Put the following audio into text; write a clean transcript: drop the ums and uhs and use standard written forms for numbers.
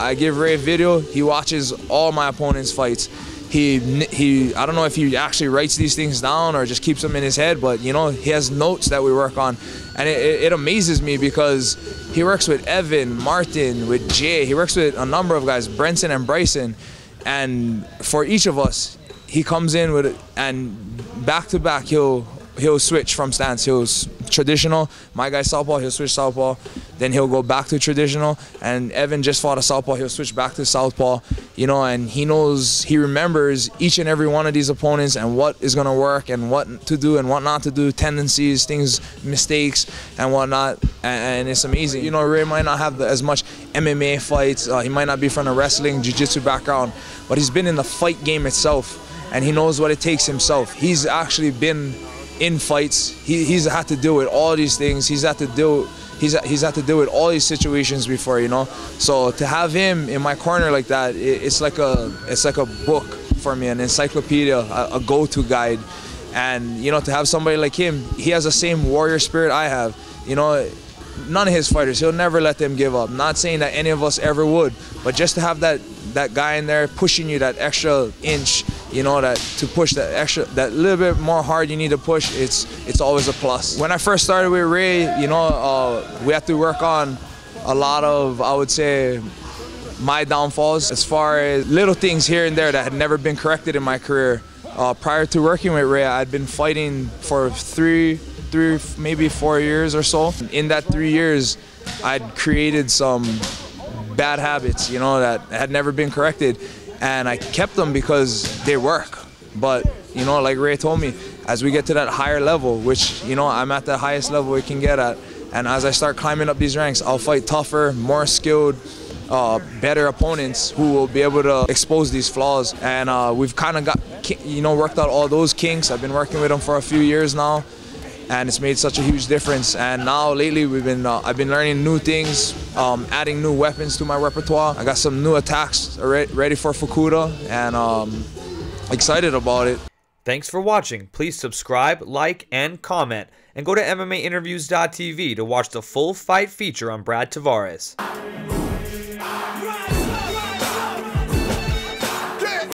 I give Ray a video. He watches all my opponent's fights. I don't know if he actually writes these things down or just keeps them in his head, but you know, he has notes that we work on, and it amazes me because he works with Evan, Martin, with Jay. He works with a number of guys, Brenton and Bryson, and for each of us, he comes in with it, and back to back he'll switch from stance. He'll traditional, my guy southpaw, he'll switch southpaw, then he'll go back to traditional, and Evan just fought a southpaw, he'll switch back to southpaw, you know, and he remembers each and every one of these opponents and what is going to work and what to do and what not to do, tendencies, things, mistakes and whatnot, and it's amazing. You know, Ray might not have as much MMA fights, he might not be from a wrestling, jiu-jitsu background, but he's been in the fight game itself, and he knows what it takes himself. He's actually been in fights. He's had to deal with all these things. He's had to deal with all these situations before, you know. So to have him in my corner like that, it's like a book for me, an encyclopedia, a go-to guide. And you know, to have somebody like him, he has the same warrior spirit I have. You know, none of his fighters, he'll never let them give up. Not saying that any of us ever would, but just to have that guy in there pushing you that extra inch, you know, that to push that little bit more hard you need to push, it's always a plus. When I first started with Ray, you know, we had to work on a lot of, I would say, my downfalls as far as little things here and there that had never been corrected in my career. Prior to working with Ray, I'd been fighting for three, maybe 4 years or so. In that 3 years, I'd created some bad habits, you know, that had never been corrected, and I kept them because they work. But you know, like Ray told me, as we get to that higher level, which, you know, I'm at the highest level we can get at, and as I start climbing up these ranks, I'll fight tougher, more skilled, better opponents who will be able to expose these flaws. And we've kind of worked out all those kinks. I've been working with them for a few years now, and it's made such a huge difference. And now lately I've been learning new things, adding new weapons to my repertoire. I got some new attacks ready for Fukuda, and excited about it. Thanks for watching. Please subscribe, like, and comment, and go to MMAinterviews.tv to watch the full fight feature on Brad Tavares.